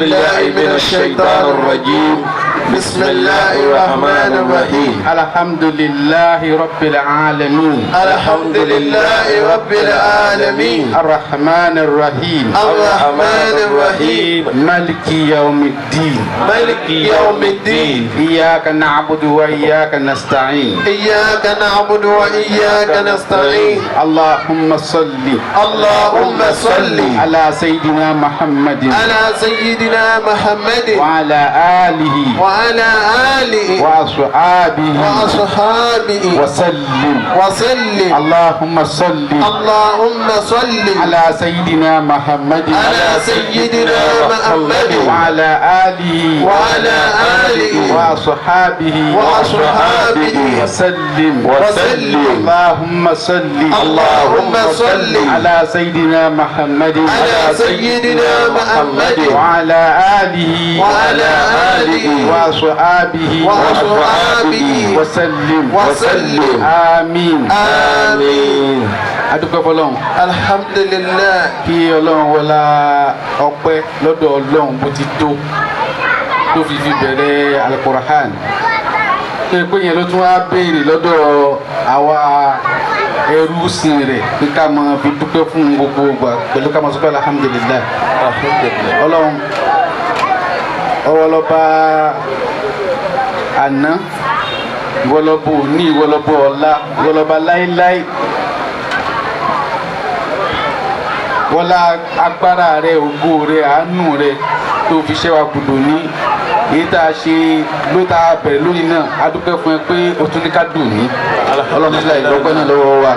بالله من الشيطان الرجيم بسم الله الرحمن الرحيم الحمد لله رب العالمين الحمد لله رب العالمين الرحمن الرحيم الرحمن الرحيم مالك يوم الدين مالك يوم الدين إياك نعبد وإياك نستعين إياك نعبد وإياك نستعين اللهم صل اللهم صل على سيدنا محمد على سيدنا محمد وعلى آله وعلى آله وأصحابه وأصحابه وسلم وسلم اللهم صل اللهم صل على سيدنا محمد على سيدنا محمد وعلى آله وعلى آله وأصحابه وأصحابه وسلم وسلم اللهم صل اللهم صل على سيدنا محمد على سيدنا محمد وعلى آله وعلى آله وأصحابه وأصحابه وسلم وسلم آمين آمين adúpẹ́ fọ́lọ́run الحمد لله kí ọlọ́run wọlá ọpẹ́ lọ́dọ̀ ọlọ́run bó ti tó fi bẹ̀rẹ̀ Al-Qur'an pé yẹn ló tún wá béèrè lọ́dọ̀ àwa ẹrú sìn rẹ̀ pé ká máa fi dúpẹ́ fún gbogbo ìgbà pẹ̀lú ká máa sọ pé alhamdulilayi ọlọ́run ọwọ́lọ́ba àná ìwọlọ́bọ òní ìwọlọ́bọ ọ̀la ìwọlọ́ba láéláé wọlá agbára rẹ ògo rẹ àánú rẹ tó fi ṣẹ́ wa kùdò ní èyí tá a ṣe ló tá a bẹ̀rẹ̀ lónìí náà a dúpẹ́ fún ẹ pé o tún ní ká dùn ní ọlọ́run sílẹ̀ ìlọ́pẹ́ náà lọ́wọ́ wa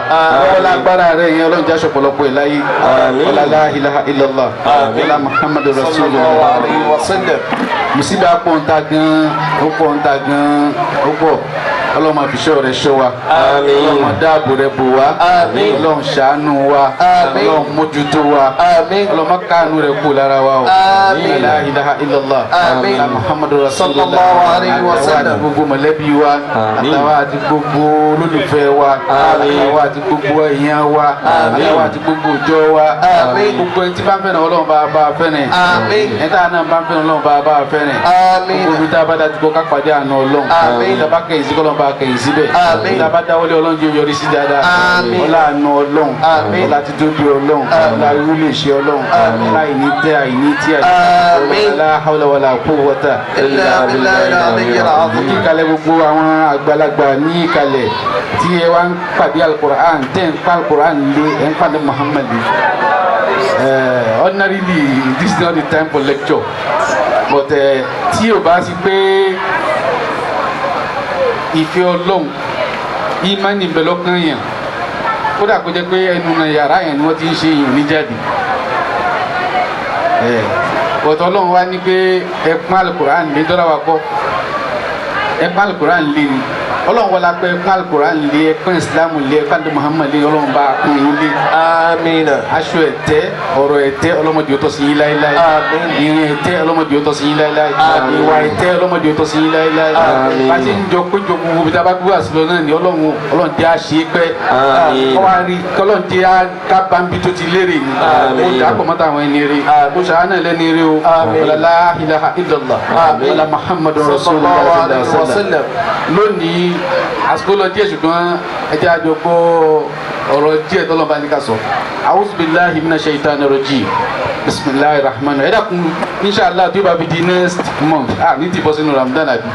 wọlá agbára rẹ yẹn ọlọ́run jáṣọ pọ̀lọpọ̀ ẹ̀ láyé wọlá la ilaha illallah wọlá muhammadu rasulullah musiba pọ̀nta gan ó pọ̀nta gan ó pọ̀ ọlọ́run àfiṣọ́ rẹ̀ ṣọ́ wa ọlọ́run dáàbò rẹ̀ bò wá ọlọ́run ṣàánú wa ọlọ́run mójútó wa ọlọ́run káànú rẹ̀ kú lára wa o la ilaha illallah ala muhammadu rasulullah àtàwọn àti gbogbo mọ̀lẹ́bí wa àtàwọn àti gbogbo olólùfẹ́ wa àtàwọn àti gbogbo èèyàn wa àtàwọn àti gbogbo ìjọ wa gbogbo ẹni tí bá ń fẹ́ràn ọlọ́run bá a fẹ́ràn ẹni tá a náà bá ń fẹ́ràn ọlọ́run bá a fẹ́ràn gbogbo ibi tá a bá dájú kó ká pàdé àná ọlọ́run ìjọba kẹ́yìn sí kọ́lọ́n bá kẹ́yìn síbẹ̀ ìjọba dáwọ́lé ọlọ́run yóò yọrí sí dáadáa ọlá àánú ọlọ́run ọlá títóbi ọlọ́run ọlá wíwúlò ìṣe ọlọ́run ọlá ìní tẹ́ àìní tí la hawla wala quwwata illa billahi kíkalẹ̀ gbogbo àwọn àgbàlagbà ní ìkàlẹ̀ tí ẹ wá ń pàdé Al-Qur'an tẹ́ ń pa Al-Qur'an lé ẹ̀ ń pàdé Muhammad ordinarily this is not the time for lecture but tí o bá sí pé ìfẹ́ ọlọ́run ìmánì bẹ̀ lọ́kàn yẹn kódà kó jẹ́ pé ẹnu náà yàrá yẹn ni wọ́n ti ń ṣe èèyàn níjáde bọ̀tọ̀ ọlọ́run wá ní pé ẹ̀pọ́n Al-Qur'an lé dọ́là wa kọ́ ẹ̀pọ́n Al-Qur'an lé ni ọlọ́run wọlé apẹ́ ẹ̀pọ́n Al-Qur'an lé ẹ̀pọ́n Ìsìlámù lé ẹ̀pọ́n àdé Muhammad lé ọlọ́run bá kún yín lé. amina. aṣọ ẹ̀tẹ́ ọ̀rọ̀ ẹ̀tẹ́ ọlọ́mọdé yóò tọ́ sí yín láéláé. ìrìn ẹ̀tẹ́ ọlọ́mọdé yóò tọ́ sí yín láéláé. ìwà ẹ̀tẹ́ ọlọ́mọdé yóò tọ́ sí yín láéláé. bá a ti ń jọ péjọ gbogbo bí tábà gbé àṣìlọ náà ni ọlọ́run jẹ́ àṣe pẹ́. ọlọ́run jẹ́ kábàámbí tó ti lérè ni. ó dà pọ̀ mọ́ta àwọn ẹni rè. ó ṣàánà lẹ́ni rè o. la ilaha illallah. wala Muhammadu rasulullah lónìí àsìkò lọ díẹ̀ ṣùgbọ́n ẹjẹ́ àjọ gbọ́ ọ̀rọ̀ díẹ̀ tọ́lọ́ bá ní ká sọ. a'udhu billahi minash shaitanir rajim bismillahir rahmanir rahim. ẹ dákun inshallah tó bá fi di next month ní ti bọ́ sínú Ramadan àbí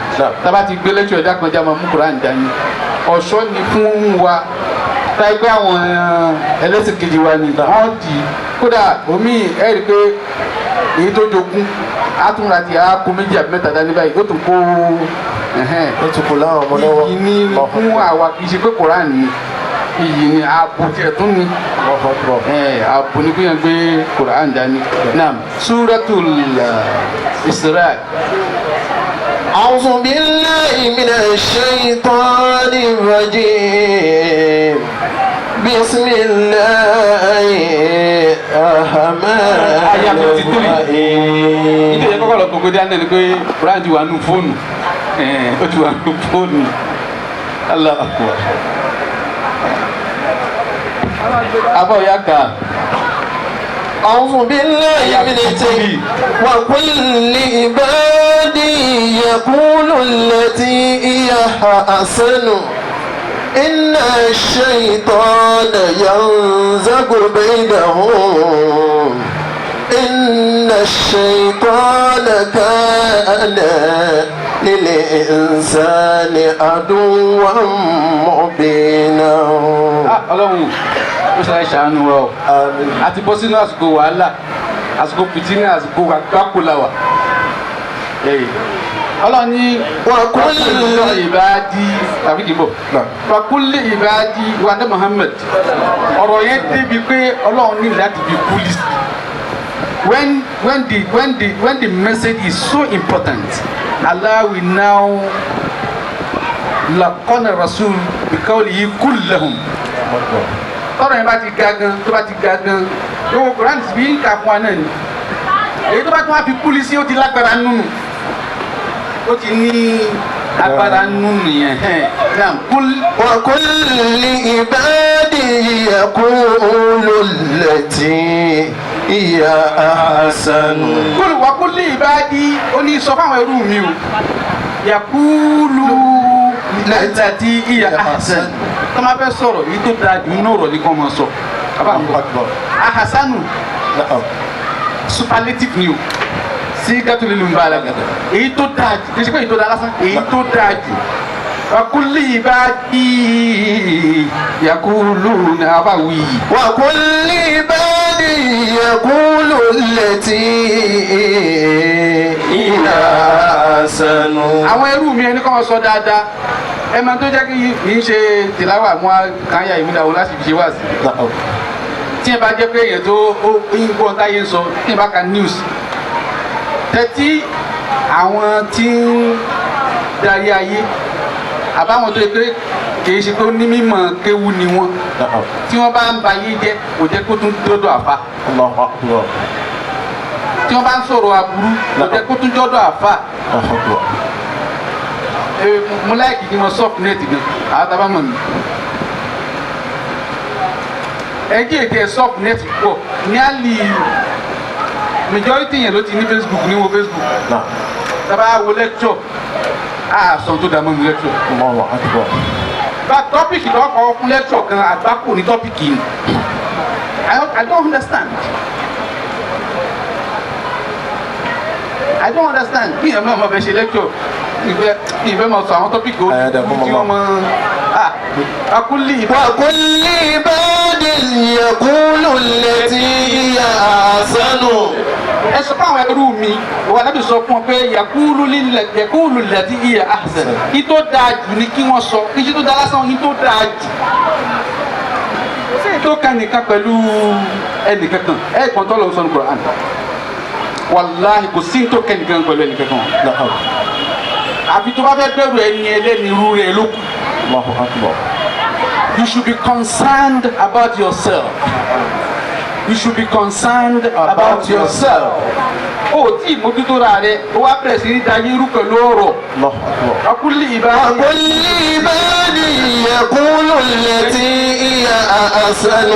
tábà ti gbé lẹ́tọ̀ ẹ̀dá kan já máa mú Kùránì dání. ọ̀ṣọ́ ni fún wa táyé pé àwọn ẹlẹ́sìn kejì wa ni wọ́n di kódà omi ẹ̀ rí pé èyí tó jogún àtúnra ti àákú méjì àbí mẹ́ta dání báyìí ó tún kó ó tún kò láwọn ọmọ lọ́wọ́. iyì ni fún àwa kì í ṣe pé Kùránì iyì ni ààbò tiẹ̀ tún ni ààbò ni kúnyàn gbé Kùránì dání. naam Suratul Isra. أعوذ بالله من الشيطان الرجيم بسم الله الرحمن الرحيم. ìdílé kọ́kọ́ lọ gbogbo dáná ni pé Kùránì ti wà nù fóònù ó ti wà nù fóònù. Allahu Akbar. abọ́ ya kà أعوذ بالله من الشيطان وكل عبادي يقول التي هي أحسن إن الشيطان ينزغ بينهم إن الشيطان كان للإنسان عدوا مبينا. Ọlọ́run ó ṣe àìṣàánú wa o àti bọ́ sínú àsìkò wàhálà àsìkò fìtínà àsìkò àgbákòláwà. Ọlọ́run ní wàkúlì ìbáàdí tàbí kìí bọ̀ wàkúlì ìbáàdí wa ní Muhammad ọ̀rọ̀ yẹn débi pé Ọlọ́run ní láti fi kúlì. When the message is so important, Allah will now lakọ́nà rasul bíkọ́lì yìí kúl lahum. Tọ́rọ̀ yẹn bá ti ga gan tó bá ti ga gan lówó Quran bí ń kà fún wa náà ni èyí tó bá tún wá fi kúlì sí ó ti lágbára nínú ó ti ní agbára nínú yẹn náà kúl. wa kulli ibadi yaqulu allati hiya ahsan. kúl wa kulli ibadi ó ní sọ fáwọn ẹrú mi o yaqulu allati hiya ahsan tó máa fẹ́ sọ̀rọ̀ yìí tó dáa jù nínú ọ̀rọ̀ ní kò máa sọ. ahasanu superlative ni o sí gàtúlẹ̀ ló ń bá a la gàdá èyí tó dáa jù kì í ṣe pé èyí tó dáa lásán èyí tó dáa jù. wakuli ibadi yakuluna abawi. wakuli ibadi yakulu allati hiya ahsan. àwọn ẹrú mi ẹni kọ́ máa sọ dáadáa ẹ máa tó jẹ́ kí n ṣe tìláwà mú káyà ìmúdàwọ̀ láti fi ṣe wá sí. tí ẹ bá jẹ́ pé èèyàn tó ń gbọ́ táyé ń sọ tí ẹ bá ka news tẹ́tí àwọn tí ń darí ayé àbáwọn tó yẹ pé kì í ṣe pé ó ní mímọ̀ kéwu ni wọ́n tí wọ́n bá ń ba ayé jẹ́ kò jẹ́ kó tún dọ́dọ̀ àfa tí wọ́n bá ń sọ̀rọ̀ aburú kò jẹ́ kó tún dọ́dọ̀ àfa. Mo láìkì kí wọ́n sọ́ọ̀pù nẹ́ẹ̀tì gan àwọn tábà mọ̀ mi. Ẹjẹ́ èdè sọ́ọ̀pù nẹ́ẹ̀tì pọ̀ ní àlì majority yẹn ló ti ní Facebook ní wo Facebook. Tábà wo lecture sọ tó dààmú mi lecture. Bá tọ́pìkì lọ́kọ̀ fún lecture kan àgbákò ní tọ́pìkì yìí. I don't understand. I don't understand. Bí ìyẹn náà bẹ ṣe lecture ìfẹ́ máa sọ àwọn tọ́pìkì ó tí wọ́n máa akúlì ibadi yaqulu allati hiya ahsan. ẹ sọ fún àwọn ẹrú mi wà lábì sọ fún ọ pé yaqulu allati hiya ahsan kí tó dáa jù ni kí wọ́n sọ kí ṣe tó dáa lásán kí tó dáa jù. ṣé ètò kan nìkan pẹ̀lú ẹnìkan kan ẹ̀gbọ́n tó lọ sọ ní Quran wàláhì kò sí tó kẹ́nìkan pẹ̀lú ẹnìkan kan. àfi tó bá fẹ́ bẹ̀rù ẹni ẹlẹ́ni irú rẹ̀ ló kù. You should be concerned about yourself. You should be concerned about yourself. O tí mójútó ra rẹ̀ o wá bẹ̀rẹ̀ sí ní dayé irú pẹ̀lú ọ̀rọ̀. Akúlì ibadi yaqulu allati hiya ahsan.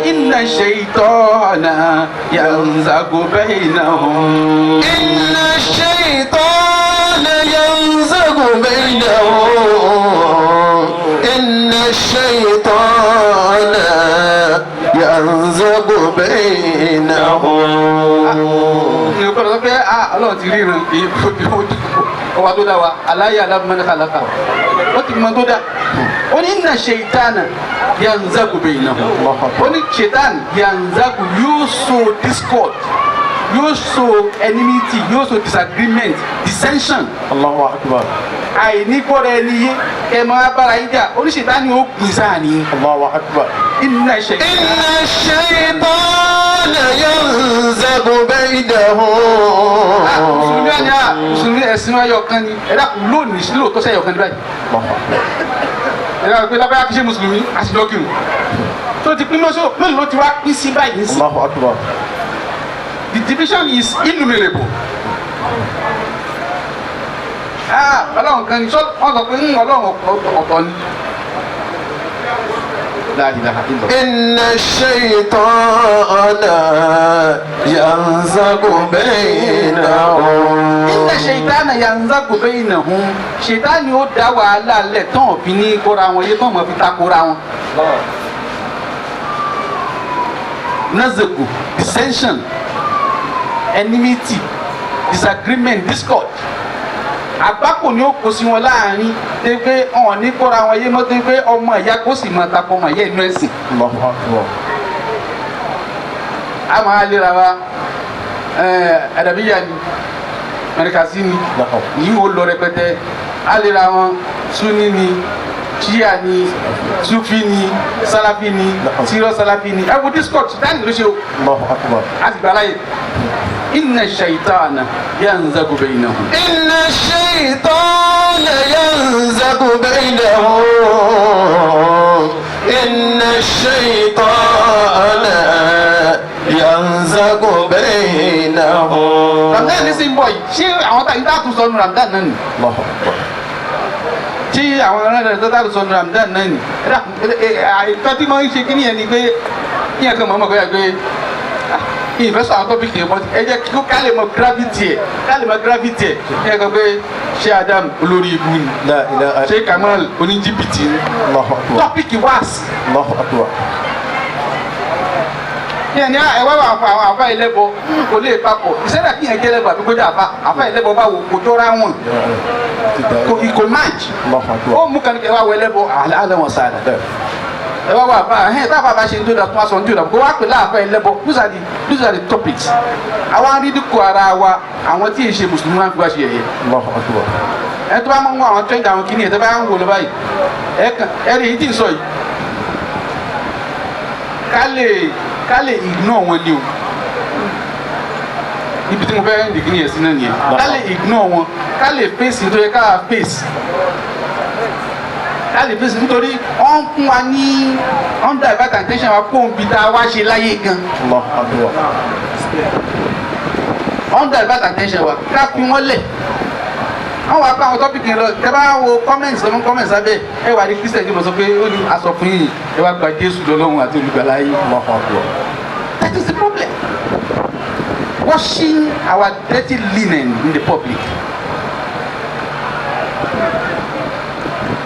Inna shaytana yanzagu baynahum. Inna shaytana yanzagu baynahum. Inna shaytana yanzagu baynahum. Ní ọ̀pọ̀ lọ́pọ̀ pé Ọlọ́run ti ríran kì í fojú ọwọ́ tó dá wa aláyé alábùmọ́ni kàlákà ó ti mọ tó dá. Ó ní inna shaytana yanzagu baynahum. Ó ní shaitan yanzagu yóò sow discord yóò sow enmity yóò sow disagreement dissension. Allahu akbar. àìní gbọ́dọ̀ ẹni yé kẹ́ máa bára yín jà oníṣètá ni ó gbìn sáà ní. Allahu akbar. Inna shaytana yanzagu baynahum. Mùsùlùmí àni mùsùlùmí ẹ̀sìn ayọ̀ kan ni ẹ̀dá kù lónìí sí lóòótọ́ sí ayọ̀ kan ní báyìí. Ẹ̀dá pé lábẹ́ akíṣe mùsùlùmí àṣìlọ́kìrù tó ti pín mọ́ṣọ́ mélòó ló ti wá pín sí báyìí sí. Allahu akbar. The division is innumerable. Ọlọ́run kan ní wọ́n sọ pé Ọlọ́run ọ̀tọ̀ ni la ilaha illallah. inna shaytana yanzagu bainahum. inna shaytana yanzagu bainahum. Ṣètánì ó dá wàhálà lẹ̀ tán òfin ní kóra wọn yé tán mọ̀ fi ta kóra wọn. Nazagu, dissension, enmity, disagreement, discord. Àgbákò ni ó kó sí wọn láàrin tẹ́ pé ọ̀hún ní kóra wọn yé mọ́ tẹ́ pé ọmọ ìyá kó sì máa takò ọmọ ìyá inú ẹ̀sìn. A máa lera wa àdàbíyà ni mẹrikasi ni yìí ó lọ rẹpẹtẹ a lera wọn Sunni ni Shia ni Sufi ni Salafi ni Siro Salafi ni ẹ wo discord dáhùn ló ṣe o a ti gbàlá yìí. Inna shaytana yanzagu bainahum. inna shaytana yanzagu bainahum. inna shaytana yanzagu bainahum. Ramadan ní sí ń bọ̀ yìí ṣé àwọn tá ìdá tó sọnù Ramadan náà ni. Tí àwọn ọ̀rẹ́ tó tó sọnù Ramadan náà ni. Àìtọ́ tí mo ń ṣe kí nìyẹn ni pé kí yẹn kàn mọ́ ọmọ kọ́yà pé ìfẹ́ sọ àwọn tọ́pìkì yẹn bọ́ ẹ jẹ́ kí ká lè mọ gravity ẹ̀ ẹ kàn pé ṣé Adam olórí ibu ni ṣé Kamal oníjìbìtì ni tọ́pìkì wáàsì. Yẹn ni ẹ wá wà fún àwọn àfa ẹlẹ́bọ kò lè papọ̀ ìṣẹ́dá kí yẹn jẹ́ ẹlẹ́bọ àbí kó jẹ́ àfa ẹlẹ́bọ bá wò kó jọra wọn kò match ó mú kan kí ẹ wá wọ ẹlẹ́bọ àlẹ́ wọn sáà dẹ̀ ẹ wá wà bá ẹ tá a bá ṣe ń tó dà tó wá sọ ń tó dà kó wá pè láàfẹ́ ẹlẹ́bọ these are the topics àwọn arídìkù ara wa àwọn tí ì ṣe mùsùlùmí wọn fi wá ṣe yẹ̀yẹ́ ẹ tó bá mọ àwọn trend àwọn kìnìyàn tó bá ń wò lọ báyìí ẹ rí èyí tí ń sọ yìí ká lè ignore wọn ni o ibi tí mo fẹ́ dìgínì yẹn sí náà nìyẹn ká lè ignore wọn ká lè face nítorí ká face nítorí wọ́n fún wa ní under divert attention wa kó omi tá a wá ṣe láyé gan under divert attention wa ká fi wọ́n lẹ̀ wọ́n wá pa àwọn tọ́pìkì yẹn lọ tẹ́ bá wo comments lọ́mú comments abẹ́ ẹ wà ní Christian jùlọ sọ pé ó ní aṣọ fún yìí ẹ wá gba Jésù lọ́lọ́run àti olùgbàlà yìí. That is the problem. Washing our dirty linen in the public.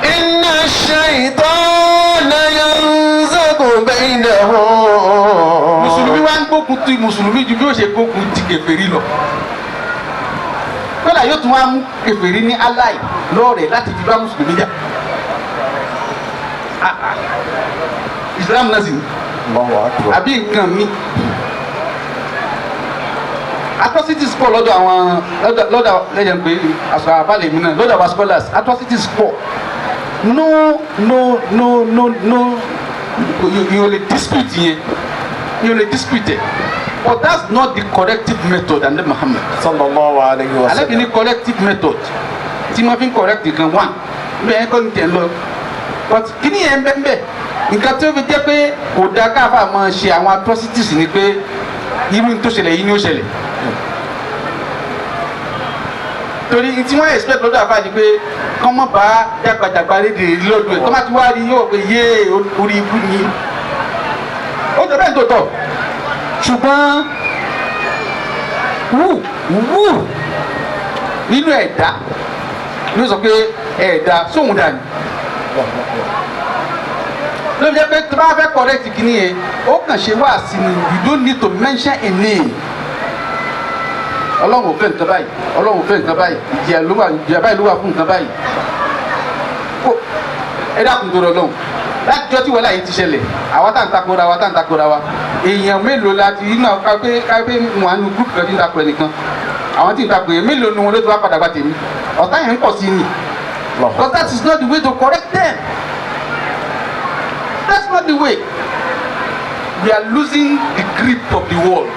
inna shaytana yanzagu bainahum. Mùsùlùmí wá ń gbógun ti mùsùlùmí ju bí ó ṣe gbógun ti kèfèrí lọ. Kódà yóò tún wá mú kèfèrí ní aláì lọ́ọ̀rẹ̀ láti fi bá mùsùlùmí jà. Islam náà sì ní. Àbí nǹkan mi. Atrocities pọ̀ lọ́dọ̀ àwọn lọ́dọ̀ lẹ́yìn pé àṣà àbálẹ̀ mi náà lọ́dọ̀ àwọn scholars atrocities pọ̀. No, you only dispute yẹn. You only dispute it. But that's not the corrective method and Muhammad. sallallahu alayhi wa sallam. Alẹ́ ní corrective method tí wọ́n fi ń correct nǹkan one bẹ́ẹ̀ kọ́ ní tẹ̀ lọ. But kí ni yẹn bẹ́ẹ̀ nǹkan tí ó fi jẹ́ pé kò dáa káfà máa ṣe àwọn atrocities ni pé irú tó ṣẹlẹ̀ yìí ni ó ṣẹlẹ̀. Torí tí wọ́n expect lọ́dọ̀ àfáà ni pé kọ́ mọ̀ bá dàgbàdàgbà lédè lọ́dọ̀ ẹ̀ tó má ti wá rí yóò pé yé orí ibú ni. Ó jọ bẹ́ẹ̀ tó tọ̀ ṣùgbọ́n wù nínú ẹ̀dá ló sọ pé ẹ̀dá sóhun dà ní. Ló fi jẹ́ pé tó bá fẹ́ correct kìíní yẹn ó kàn ṣe wá sí ni you don't need to mention a name. Ọlọ́run ò fẹ́ nǹkan báyìí Ọlọ́run ò fẹ́ nǹkan báyìí ìjìyà báyìí ló wà fún nǹkan báyìí. Ẹ dákun tó rọ lọ́hùn láti jọ́ tí wọ́n láyé ti ṣẹlẹ̀ àwa tá à ń takora wa èèyàn mélòó la ti inú kápẹ́ wọn nu gúrúùpù kan tí ń takò ẹnìkan àwọn tí ń takò yẹn mélòó ni wọn ló ti wá padà gba tèmi ọ̀tá yẹn ń pọ̀ sí ni but that is not the way to correct them. That's not the way. We are losing the grip of the world.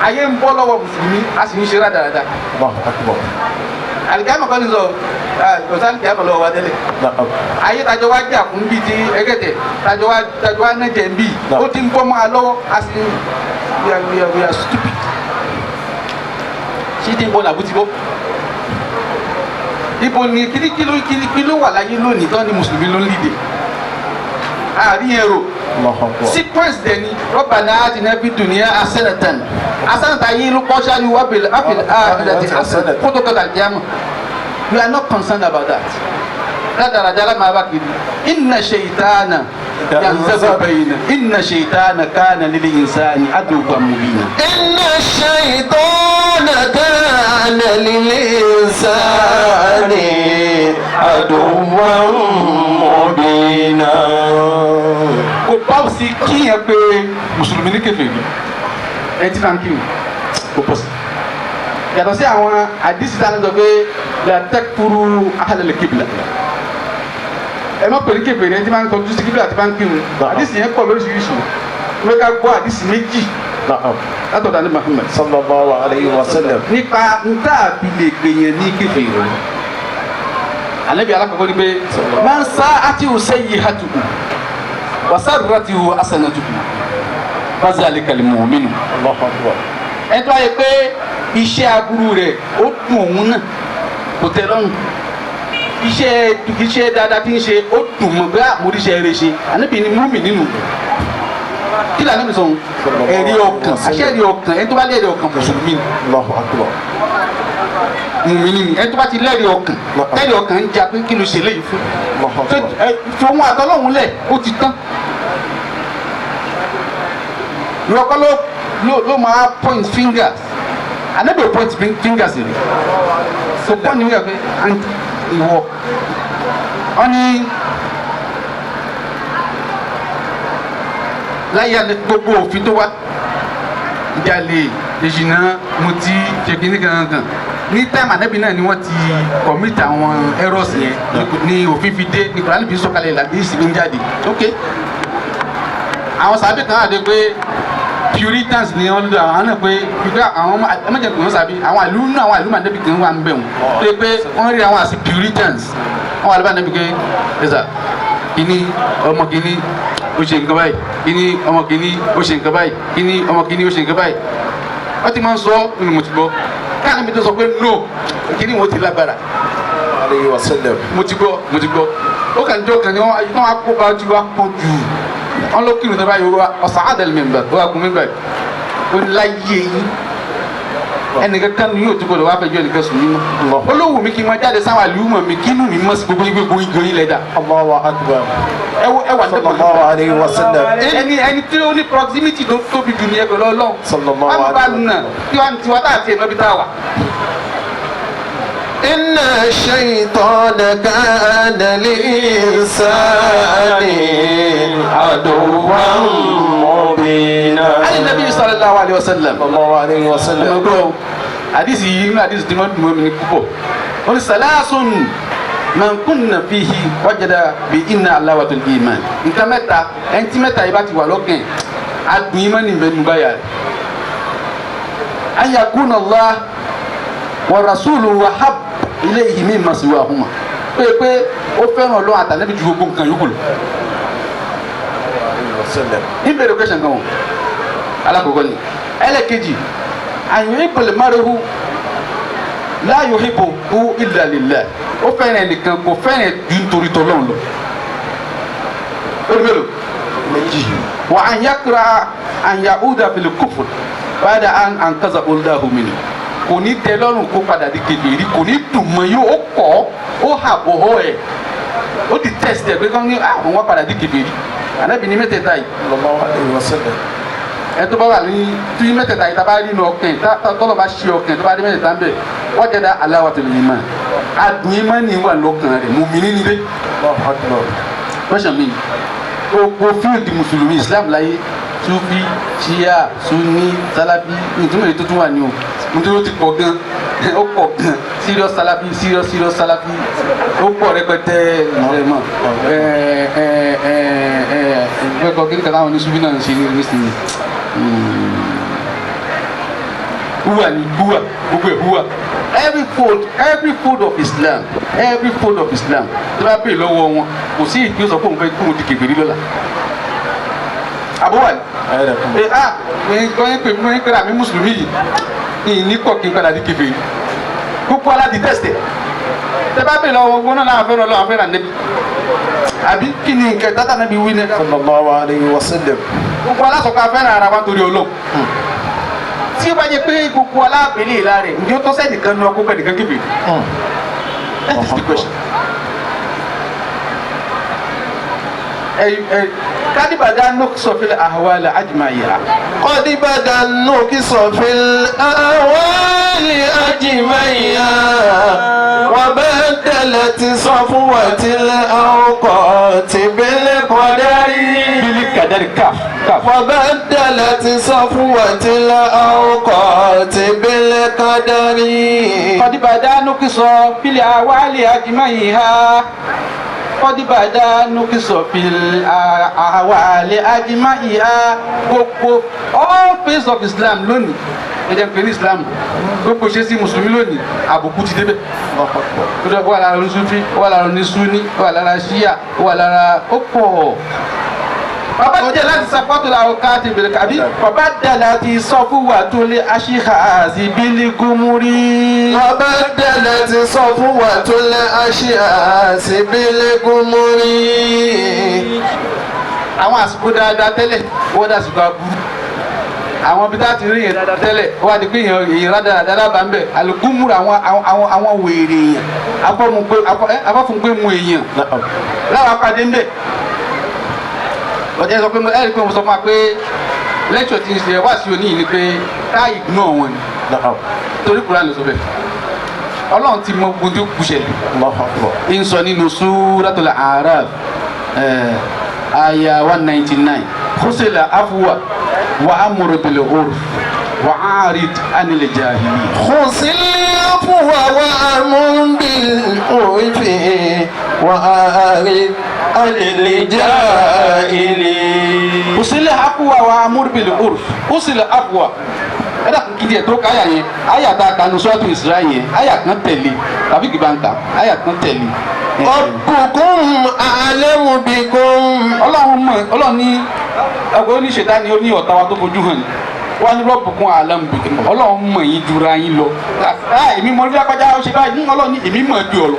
Ayé ń bọ́ lọ́wọ́ mùsùlùmí a sì ń ṣe rádaràda. Àlìkámọ̀ kan ní sọ ọ̀sán àlìkámọ̀ lọ́wọ́ wa tẹ́lẹ̀. Ayé tajọ wá jà fún bíi ti ẹgẹ́tẹ̀ tajọ wá nẹ́jẹ̀ ń bì ó ti ń bọ́ mọ́ a lọ́wọ́ a sì we are stupid. Ṣé ti ń bọ́ làbútí bọ́? Ibo ni kí ló wà láyé lónìí tán ni mùsùlùmí ló ń lìdè? àríyànrò Allahu Akbar. sequence dẹ̀ ni Rabbana atina fid dunya hasanatan yìí ló kọ́ ṣáájú wa fil akhirati hasanatan kótó kọ́tà kíámà. We are not concerned about that. Ládàrájà alámà bá kiri inna shaytana yanzagu bayna inna shaytana kana lil insani aduwwan mubina. Inna shaytana kana lil insani aduwwan mubina. Kò bá sí kíyàn pé mùsùlùmí ní kèfèrí ẹ ti máa ń kírun kò pọ̀ sí. Yàtọ̀ sí àwọn àdìsí tá a lọ pé la takfuru ahlal qibla. Ẹ má pèlú kèfèrí ẹ ti máa ń tọ́jú sí kíbla àti máa ń kírun. Àdìsí yẹn pọ̀ lóríṣiríṣi. Wọ́n ká gbọ́ àdìsí méjì látọ̀dọ̀ ní Muhammad. Sallallahu alayhi wa sallam. Nípa ntá àbí lè gbèyàn ní kèfèrí. Ànábì alákọ̀ọ́kọ́ ni pé man sa'atihu sayyi'atuhu wa sarratihu hasanatuhu fa zalikal mu'minu. Allahu Akbar. Ẹ tó ayé pé iṣẹ́ aburú rẹ̀ ó dùn òun náà kò tẹ́ lọ́rùn. Iṣẹ́ dáadáa tí ń ṣe ó dùn mọ́ pé àmúríṣẹ́ rẹ̀ ṣe. Ànábì ni múmi nínú. Kí lóò ànábì sọ̀rọ̀? Ẹ̀rí ọkàn. Àṣẹ ẹ̀rí ọkàn. Ẹ tó bá lé ẹ̀rí ọkàn mùsùlùmí ni. Allahu Akbar. Mùmínì ni. Ẹ tó bá ti lẹ́rìí ọkàn. Lẹ́rìí ọkàn ń jà pé kí ló ṣe léyìí fún. Allahu Akbar. Fi ohun àtọ́lọ́hún lẹ̀ ó ti tán. Ìrọ̀kọ́ ló máa point fingers. Ànábì ò point fingers rẹ̀. So point ní wíwá pé ìwọ. Wọ́n ní láyé gbogbo òfin tó wá ìjàlè ìṣìnà mutí ṣèkínní kankan ní táìmù Ànábì náà ni wọ́n ti commit àwọn errors yẹn ní òfin fi dé ní Kùránì fi sọ̀kalẹ̀ ìlànà ìsìnkú jáde ok àwọn sàbí kan àdé pé Puritans ni wọ́n lò àwọn náà pé gbígbé àwọn ẹmẹ́jẹ̀ kò ń sàbí àwọn àlùmọ̀ Ànábì kan wà ń bẹ̀ wọ́n pé wọ́n rí àwọn àti Puritans wọ́n wà lọ́ba Ànábì pé ẹ̀sà kìíní ọmọ kìíní ó ṣe nǹkan báyìí kìíní ọmọ kìíní ó ṣe nǹkan báyìí kìíní ọmọ kìíní ó ṣe nǹkan báyìí wọ́n ti máa ń sọ nínú mo ti gbọ́ káàní mi tó sọ pé no kìíní mo ti lágbára Alayhi wa sallam. mo ti gbọ́ ó kàn jọ kàn ní wọ́n á kó bá ju wá pọ̀ jù wọ́n ló kírun tó báyìí ọ̀sán àdàlù mẹ́mbà ó wà kún mẹ́mbà ó ní láyé yìí ẹnìkan kan ní yóò tó gbọdọ̀ wá fẹjọ́ ẹnìkan sùn nínú olówó mi kì í máa jáde sáwọn àlùmọ̀ mi kí inú mi mọ́ sí gbogbo gbogbo ìgbóyin lẹ́dà Allahu Akbar. ẹ wà Sallallahu alayhi wa sallam. ẹni tí ó ní proximity tó tóbi jù ní ẹgbẹ̀rún ọlọ́run Sallallahu wọn bá nà tiwa tá àti ẹ̀nà bí tá a wà. Inna shaytana kana linsani aduwwan mubina. ayé Nabi sallallahu alayhi wa sallam. Sallallahu alayhi wa sallam. ọmọ gbọ́ àdìsí yìí ní àdìsí tí wọ́n dùn mọ́ mi ní púpọ̀ wọ́n ní salasun man kunna fihi wajada bi inna alawatul iman nǹkan mẹ́ta ẹni tí mẹ́ta yìí bá ti wà lọ́kàn adùn yìí má ní bẹ́ẹ̀ nígbà yà rẹ̀ an yakuna Allah wa rasuluhu wahab ilayhi mimma siwahuma pé ó fẹ́ràn Ọlọ́run àtàlẹ́bí ju gbogbo nǹkan yòókù lọ. ìbéèrè question kan o alákòókò ni ẹlẹ́kejì àyùn ìpìlẹ̀ márùn-ún la yuhibbuhu illa lillah ó fẹ́ràn ẹnìkan kò fẹ́ràn ju nítorí tọ́lọ́run lọ. lórí mélòó méjì. wa an yakra an ya'uda fil kufr ba'da an anqadha Allahu minhu kò ní tẹ́ lọ́rùn kó padà di kèfèrí kò ní dùn mọ́ yóò ó kọ́ ó hà bọ̀họ́ ẹ̀ ó ti test ẹ̀ pé kán ní àwọn wá padà di kèfèrí Ànábì ní mẹ́tẹ̀ẹ̀ta yìí Sallallahu alayhi wa sallam. ẹ tó bá wà ní tí mẹ́tẹ̀ẹ̀ta yìí tá a bá rí inú ọkàn tọ́lọ̀ bá ṣe ọkàn tó bá rí mẹ́tẹ̀ẹ̀ta ń bẹ̀ wajada alawatul iman adùn ìmọ̀ ní wà lọ́kàn rẹ̀ mùmínì nílé. Allahu Akbar. question mi gbogbo fíìlì mùsùlùmí Islam láyé Sufi Shia Sunni Salafi nítorí èyí tó tún wà ní o nítorí ó ti pọ̀ gan ó pọ̀ gan serious Salafi serious Salafi ó pọ̀ rẹpẹtẹ ẹ̀mọ́ ẹ̀ẹ́dẹ́gbẹ̀kọ kí ni kàtà àwọn ní Sufi náà ń ṣe ní nísìnyí huwa ni huwa gbogbo ẹ̀ huwa every fold of Islam tí wọ́n bá pè lọ́wọ́ wọn kò sí ìpín sọ pé òun fẹ́ kóun di kèfèrí lọ́la àbúwà ni wọ́n ń pè àmì mùsùlùmí yìí ní kọ́ kí n padà di kèfèrí gbogbo aládìí tẹ̀sítẹ̀ tẹ́ bá pè lọ́wọ́ wọn náà láwọn fẹ́ràn lọ́wọ́ fẹ́ràn níbi àbí kí ni nǹkan tátà náà bí wí ní. sallallahu alayhi wa sallam. gbogbo alásọ̀kọ̀ afẹ́ràn ara wa torí olóhùn. tí ó bá jẹ pé gbogbo alábìlẹ̀ ìlà rẹ̀ ǹjẹ́ ó tọ́ sẹ́nìkan ní ọkọ̀ pẹ̀lú kébè. That is the question. قد بدا النقص في الأحوال أجمعها. قد بدا النقص في الأحوال أجمعها وبدلت صفوة الأوقات بالقدر. بالقدر كاف. وبدلت صفوة الأوقات بالقدر. قد بدا النقص في الأحوال أجمعها. قد بدا النقص في الأحوال أجمعها. gbogbo all phase of Islam lónìí ẹ̀jẹ̀ pé ní Islam gbogbo ṣe sí mùsùlùmí lónìí àbùkù ti débẹ̀. ó wà lára onísúfí ó wà lára onísúní ó wà lára ṣíyà ó wà lára ó pọ̀. bàbá jẹ́ láti sàpọ́tò làwọn káàtì bèrè kàbí bàbá dà láti sọ fún wa tó lé aṣíhàásì bílí gúmúrí. وبدلت صفوة الأشياء بالغمر. àwọn àsìkò dáadáa tẹ́lẹ̀ wọ́n dà sìkò aburú. àwọn ibi tá a ti rí yẹn dáadáa tẹ́lẹ̀ wọ́n á di pé èèyàn rádà dáadáa bá ń bẹ̀ àlùkùmùrù àwọn wèrè èèyàn afọ́fúnpé mu èèyàn láwọn apàdé ń bẹ̀. ọ̀jẹ̀ sọ pé ẹ̀rí pé mo sọ fún wa pé lẹ́kṣọ̀ tí ń ṣe wá sí òní yìí ni pé ká ignore wọn ni torí Kùránì ló sọ bẹ́ẹ̀ Ọlọ́run ti mọ gbogbo tó kù ṣẹlẹ̀ ń sọ nínú Suratul A'raf aya 199 khusila afwa wa amru bil urf wa a'rid anil jahilin. خذل العفو وأمر بالعرف وأعرض عن الجاهلين. khusila afwa wa amru bil urf. khusila afwa ẹ̀dá kìdí ẹ̀ tó ká àyà yẹn àyà tá a kanu Suratu Isra yẹn àyà kan tẹ̀lé tàbí kì bá ń kà àyà kan tẹ̀lé. Rabbukum a'lamu bikum. Ọlọ́run ní ẹgbẹ́ oníṣẹ́ta ni ó ní ọ̀tá wa tó fojú hàn ní wọ́n ní Rabbukum a'lamu bikum. Ọlọ́run mọ̀ yín jura yín lọ. èmi mọ̀ nígbà pàjá ó ṣe báyìí Ọlọ́run ní èmi mọ̀ ju ọ lọ.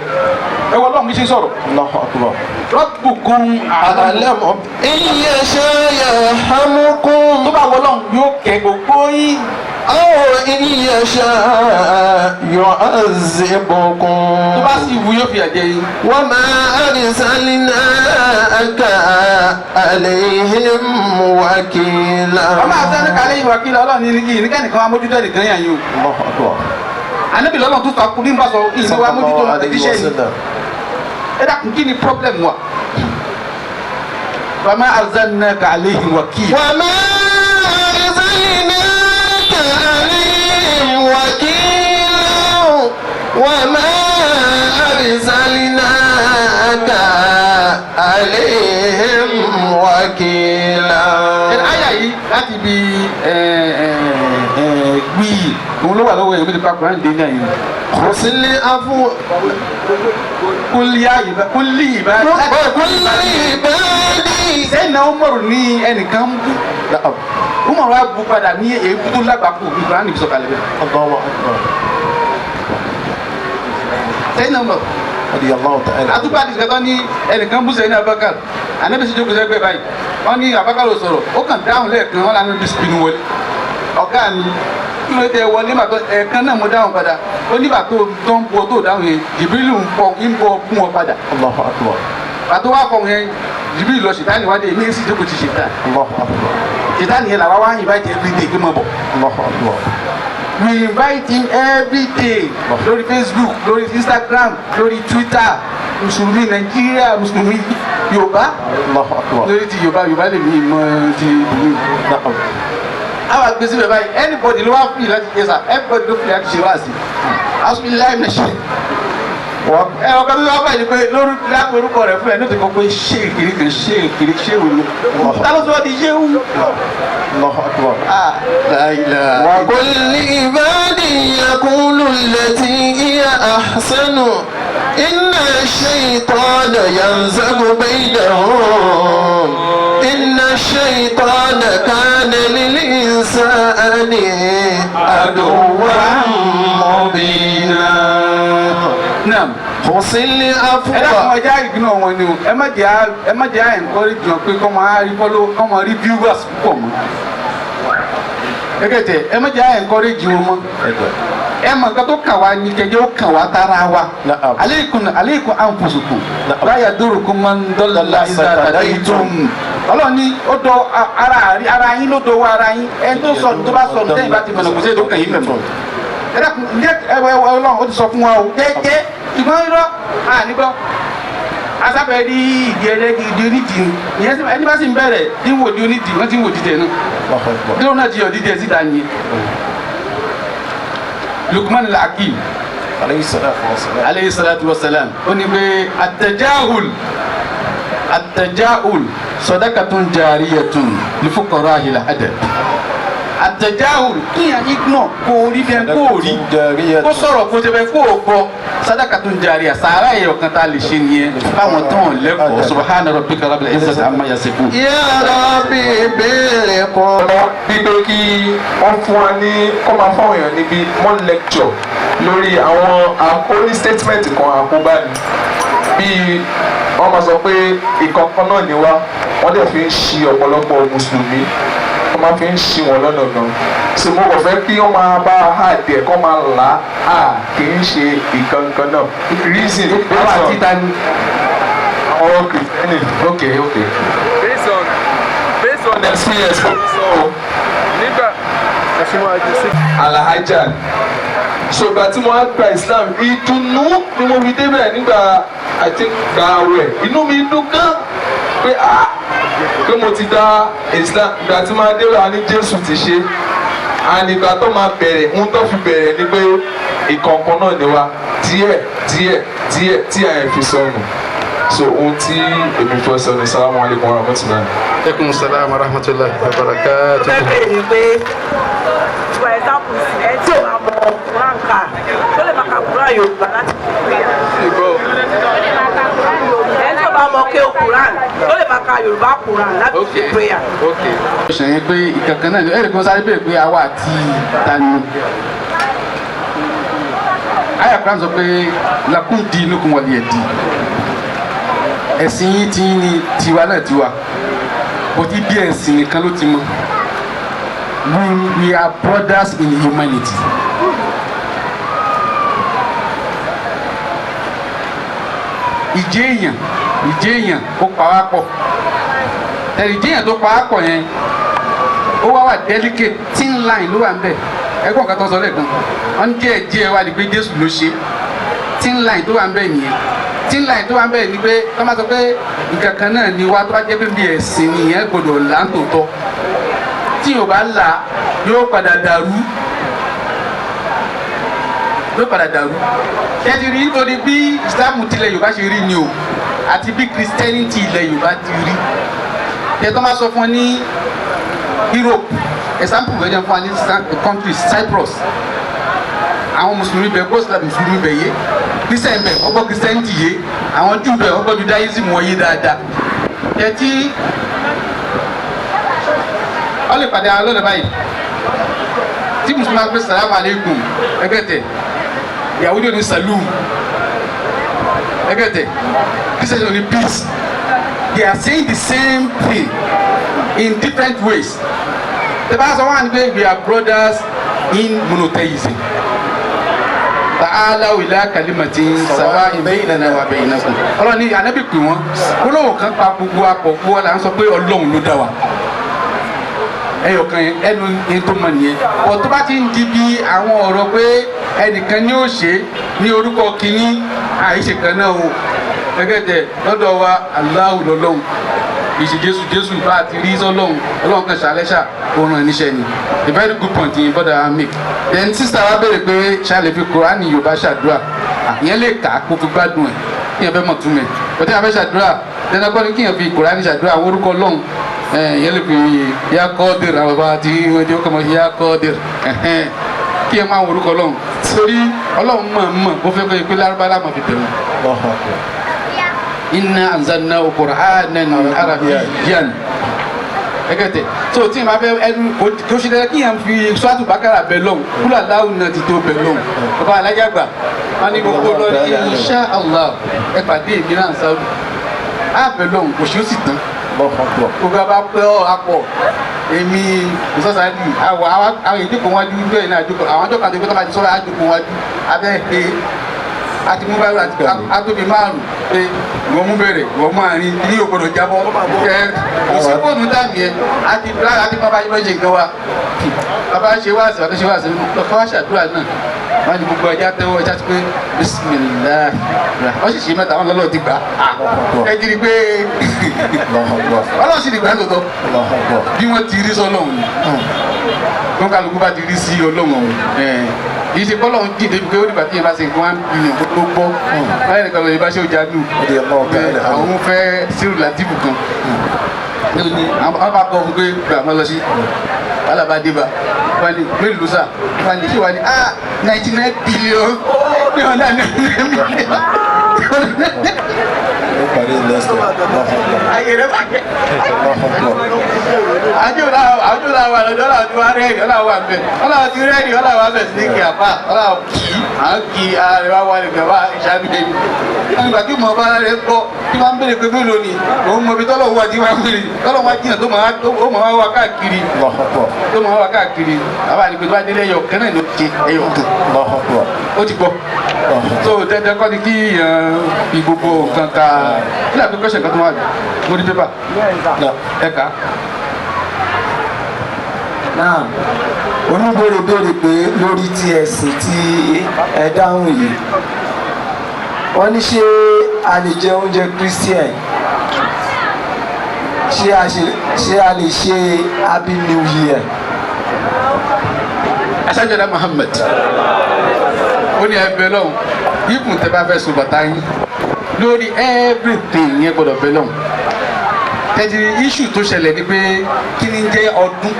ẹ wọ Ọlọ́run mi ṣe sọ̀rọ̀. Allahu akbar. Rabbukum a'lamu. In yasha yarhamkum. tó bá wọ Ọlọ́run yóò kẹ́ gbogbo yín. Aw in yasha yu'azzibukum. tó bá sì wù yóò fi ẹ̀jẹ̀ yín. Wa ma arsalnaka alayhim wakila. ọmọ àtẹnu kàlẹ́ ìwà kí Ọlọ́run ní kí nìkan wá mójútó nìkan yàn yín o. Allahu akbar. Ànábì lọ́lọ́run tó takú ní bá sọ ìní wa mójútó ẹ̀díṣẹ́ yìí. ẹ dákun kí ni problem wa. wa ma arsalnaka alayhim wakila. Wa ma arsalnaka alayhim wakila. Wa ma arsalnaka alayhim wakila. àyà yìí láti bi gbìyì òun ló wà lọ́wọ́ èmi nípa Kùránì dé ní àyè. خذل العفو kúlí ìbá وكل عبادي. sẹ́yìn náà Umaru ní ẹnìkan ń bú Umaru wa bú padà ní èébú tó lágbàkú Kùránì fi sọ̀kalẹ̀ bẹ́ẹ̀. الله أكبر. sẹ́yìn náà Umaru رضي الله تعالى. àtúbà àti ìṣẹ̀tọ́ ní ẹnìkan bú sẹ́yìn Abubakar Ànábì sì jókòó sẹ́gbẹ̀ẹ́ báyìí wọ́n ní Abubakar ò sọ̀rọ̀ ó kàn dáhùn lẹ́ẹ̀kan wọ́n lànà bí spin wọlé ọ̀gá mi kí ló dé wọlé nígbà tó ẹ̀ẹ̀kan náà mo dáhùn padà ó nígbà tó ń bọ tó dáhùn yẹn Jibrilu ń bọ fún ọ padà الله أكبر. pàtó wá kọ̀ yẹn Jibrilu lọ ṣètánì wádìí èmi sì jókòó ti ṣètánì الله أكبر. ṣètánì yẹn làwa wá invite every day kí n mọ̀ bọ̀. الله أكبر. we invite him every day lórí Facebook lórí Instagram lórí Twitter mùsùlùmí Nàìjíríà mùsùlùmí Yorùbá الله أكبر. lórí ti Yorùbá lè mí mọ ti bùnú. نعم. àwọn àgbèsí bẹ̀ báyìí anybody ló wá fún yìí láti ṣe sá everybody ló fún yìí láti ṣe wá sí i láì mẹ́ ṣe. ẹ ọkọ bí wọn báyìí pé lórí lápò orúkọ rẹ fún ẹ ní o ti kọ pé ṣé kiri kan ṣé kiri ṣé wò ló ta ló sọ di ṣé wù. الله أكبر. لا إله. وقل لعبادي يقولوا التي هي أحسن إن الشيطان ينزغ بينهم إن الشيطان كان للإنسان عدوا مبينا. نعم. حسن ẹ dákun العفو ẹja ìgbìnà wọn ni o ẹ má jẹ́ encourage wọn pé kọ́ máa rí follow kọ́ máa rí viewers púpọ̀ mọ́ gẹ́gẹ́ ẹ má jẹ́ encourage wọn mọ́ ẹ mọ̀ nǹkan tó kàn wá ní kẹjẹ ó kàn wá tara wa Na'am. aleikum anfusukum Na'am. la yadurukum man dalla iza tadaytum ọlọ́ni ó dọ ara yín ló dọwọ́ ara yín ẹni tó sọ tó bá sọ ní tẹ́yìn bá ti mọ̀nà kò sí èdè ó kàn yín mẹ́mọ́ ẹ dákun ǹjẹ́ ọlọ́run ó ti sọ fún wa o jẹ́jẹ́ ṣùgbọ́n irọ́ ànígbọ́ asábẹ́ rí ìdí ẹlẹ́gì ìdí onídìí ìyẹn ẹni bá sì ń bẹ̀rẹ̀ tí ń wò di onídìí wọ́n ti ń wò dídẹ náà dúró náà ti yọ dídẹ síta yẹn Lukman al-Hakim عليه الصلاة والسلام alayhi salatu wa salam ó ní pé at-tajahul sadaqatun jariyatun li fuqara'i al-adab at-tajahul kíyàn ignore kó rí bí ẹn kó rí kó sọ̀rọ̀ kó tẹ́ kó gbọ́ sadaqatun jariyah sàárà ẹ̀yọ̀ kan tá a lè ṣe nìyẹn báwọn tán lẹ́kọ̀ọ́ subhana rabbika rabbil izzati amma yasifun. يا ربي بالقرآن bíbé kí wọ́n fún wa ní kọ́ máa fáwọn èèyàn níbi one lecture lórí àwọn only statement kan àkóbá ni bíi wọ́n máa sọ pé ìkọ̀ọ̀kan náà ni wá wọ́n dẹ̀ fi ń ṣi ọ̀pọ̀lọpọ̀ mùsùlùmí wọ́n máa fi ń ṣi wọn lọ́nà gan so mo kàn fẹ́ kí wọ́n máa bá a díẹ̀ kọ́ máa là á kì í ṣe ìkankan náà reason àwọn àti ta ni. àwọn kìrìtẹ́nì okay. based on experience so nígbà alahajà ṣùgbà tí mo á gba Islam ìdùnnú ni mo fi débẹ̀ nígbà àti gbààwẹ̀ inú mi dùn gan pé mo ti dá Islam ìgbà tí mo á débẹ̀ wá ní Jésù ti ṣe and ìgbà tó máa bẹ̀rẹ̀ ohun tó fi bẹ̀rẹ̀ ni pé ìkọ̀ọ̀kan náà ni wa díẹ̀ tí a fi sọnù so ohun tí èmi fẹ́ sọ ní salamu alaykum wa rahmatulahi. aleykum salaam wa rahmatulahi wa barakatuh. bẹ́ẹ̀ bẹ́ẹ̀ ni pé for example ẹ tí o máa mọ Quran ká tó lè máa ka Quran Yorùbá láti prayer. ẹ tí o bá mọ ké o Quran tó lè máa ka Yorùbá Quran láti prayer. ó ṣe yẹn pé ìkankan náà ẹ̀rì kan sáré bèèrè pé àwa àti tani. àyà kan sọ pé lakum dinukum waliya din ẹ̀sìn yìí ti ní tiwa náà tiwa bọ́tí bí ẹ̀sìn nìkan ló ti mọ we are brothers in humanity. ìjẹ́ èèyàn ó pa wá pọ̀ ìjẹ́ èèyàn tó pa wá pọ̀ yẹn ó wá wà delicate thin line ló wà ń bẹ̀ ẹgbọ́n nǹkan tó sọ lẹ́ẹ̀kan wọ́n díẹ̀ wá ní pé Jésù ló ṣe thin line tó wà ń bẹ̀ nìyẹn tí ńlá tó wà ń bẹ̀ ni pé tó máa sọ pé nǹkan kan náà ni wá tó bá jẹ́ pé bí ẹ̀sìn nìyẹn gbọdọ̀ là ń tòótọ́ tí yóò bá là yóò padà dàrú kẹ́tì rí nítorí bí Islam tilẹ̀ Yorùbá ṣe rí ni o àti bí Christianity ilẹ̀ Yorùbá ti rí kẹ́ tó máa sọ fún ọ ní Europe example wẹ́jẹ̀ fún wa ní country Cyprus àwọn mùsùlùmí bẹ̀ bó mùsùlùmí bẹ̀ yé christian bẹ ọgbọ christianity yé àwọn jù bẹ ọgbọ judaism wọ̀nyí dáadáa yẹtí ọ lè pàdé àwọn lọ́nà báyìí tí mùsùlùmí á gbé salamu aleykum ẹgẹtẹ yahudi ní salum ẹgẹtẹ christian ní peace they are saying the same thing in different ways the bá sọ wọn pé we are brothers in monotheism. Ta'alaw ila kalimatin sawa'in baynana wa baynakum. Ọlọ́run ní Ànábì pè wọ́n gbólóhùn kan pa gbogbo apọ̀ gbogbo wa là ń sọ pé Ọlọ́run ló dá wa ẹyọkan ẹnu yẹn tó mọ nìyẹn ọ̀ tó bá ti ń di bí àwọn ọ̀rọ̀ pé ẹnìkan ní ó ṣe ní orúkọ kínní àìṣe kan náà o gẹ́gẹ́ tẹ lọ́dọ̀ wa Allahu lọ́lọ́run ìṣe Jésù bá a ti rí sọ́lọ́run Ọlọ́run kan ṣàlẹ́ṣà òun ràn níṣẹ́ ni a very good point yìí bọ́dà make then sister wa béèrè pé ṣàlẹ̀ fi Kùránì Yorùbá ṣàdúrà ìyẹn lè kà á kó fi gbádùn ẹ̀ kíyàn fẹ́ mọ̀ túmẹ̀ bọ́dà yẹn fẹ́ ṣàdúrà dandan kọ́ ni kíyàn fi Kùránì ṣàdúrà àwọn orúkọ Ọlọ́run ìyẹn lè fi ya Qadir àwọn bá ti wọ́n jẹ́ kọ́mọ ya Qadir kíyàn máa wọ orúkọ Ọlọ́run sórí Ọlọ́run mọ̀ bó fẹ́ kọ́ yẹ pé lárúbáwá máa fi tẹ̀wọ̀n. Inna anzalnahu Qur'anan Arabiyyan ẹgẹtẹ so tí ma fẹ́ ẹnu kò ṣe dẹ kí yàn fi Suratu Bakara bẹ lọ́hùn kúlà láwùn náà ti tó bẹ lọ́hùn bàbá alájàgbà wọ́n ní gbogbo lọ ní insha Allah ẹ pàdé èmi náà sáwọ́ àbẹ̀ lọ́hùn kò sí ó sì tán gbogbo àbá pẹ́ ọ́ apọ̀ èmi ìsọ́sàdì àwọn ìdíkùn wájú bẹ́ẹ̀ náà àjọkọ̀ àwọn àjọkọ̀ àti ìgbésọ̀ àti sọ́ra àjọkọ̀ wájú abẹ́ pé àti mú báyìí àti àtòbí márùn pé wọ́n mú bẹ̀rẹ̀ wọ́n mú àárín ní ògbọ́dọ̀ jábọ́ ìsìnkóònù dàmí ẹ àti bàbá yìí lọ́jẹ̀ nǹkan wa bàbá ṣe wá sí àtúnṣe wá sí lọ́kọ́ wá ṣàdúrà náà wọ́n ní gbogbo ẹja tẹ́wọ́ ẹja ti pé bisimilahi wọ́n sì ṣe mẹ́ta wọn lọ́lọ́ ti gbà ẹ kiri pé ọlọ́run sì ti gbà lọ́tọ̀ bí wọ́n ti rí sọ́lọ́run ni wọ́n kálukú bá ti rí sí ọlọ́run yìí ṣe kọ́ lọ́run dìde pé ó dìgbà tí yẹn bá ṣe nǹkan wá ń bìyàn tó gbọ́ báyìí nìkan lọ́ọ́ yẹn bá ṣe ó jáde àwọn fẹ́ sírù látìbù kan àwọn bá kọ́ fún pé gbà mọ́ lọ sí alábàdébà wọ́n ní mélòó sà wọ́n ní ṣé wọ́n ní 99 billion ní ọ̀dà 99 million. ayé rẹ bá kẹ́. àjò làwọn àlọ́jọ́ làwọn ti wá rẹ́ẹ̀dì ọ̀làwọ̀ àbẹ̀ ọ̀làwọ̀ ti rẹ́ẹ̀dì ọ̀làwọ̀ àbẹ̀ sí ní kí àpá ọ̀làwọ̀ kì í à ń kí ààrẹ wá wà lẹ́gbẹ̀ẹ́ wá ìṣàbíyẹ mi. nígbà tí mo bá rẹ̀ gbọ́ tí wọ́n ń bèrè pé mélòó ni òun mọ̀ bí tọ́lọ̀ wà tí wọ́n ń bèrè tọ́lọ̀ wà jìnnà tó máa wá káàkiri tó máa wá káàkiri àbá ní pé tó bá délé ẹyọ kan náà ló ti ẹyọ kan ó ti gbọ́ tó tẹ́tẹ́ kọ́ ni kí gbogbo nǹkan ká kí làbí kọ́ṣẹ̀ kan tó wà lórí pépà ẹ̀ka. náà oníbèrè béèrè pé lórí ti ẹ̀sìn tí ẹ dáhùn yìí wọ́n ní ṣé a lè jẹ oúnjẹ Christian ṣé a lè ṣe Happy New Year. Aṣáájú Muhammad ó ní ẹbẹ lọ́hùn yíkùn tẹ bá fẹ́ sùn bàtà yín lórí everything yẹn gbọ́dọ̀ bẹ lọ́hùn tẹ̀sí issue tó ṣẹlẹ̀ ni pé kí ni jẹ́ ọdún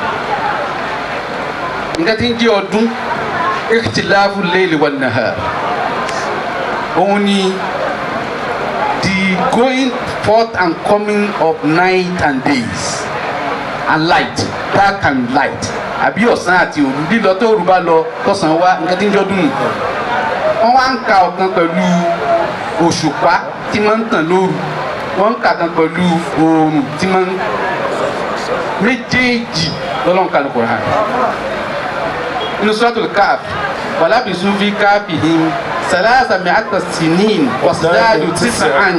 nǹkan tí ń jẹ́ ọdún ikhtilafu layli wan nahar òun ni the going forth and coming of night and days and light dark and light àbí ọ̀sán àti òru lílọ tó òru bá lọ tọ̀sán wá nǹkan tí ń jọ́dún nù wọ́n wá ń ka ọ̀kan pẹ̀lú òṣùpá tí wọ́n ń tàn lóru wọ́n ń kà kan pẹ̀lú oòrùn tí wọ́n ń méjèèjì lọ́lọ́run kà lóko rà inú suratul Kahf walabisu fi kahfihim salasa mi'ata sinin wasdadu tis'an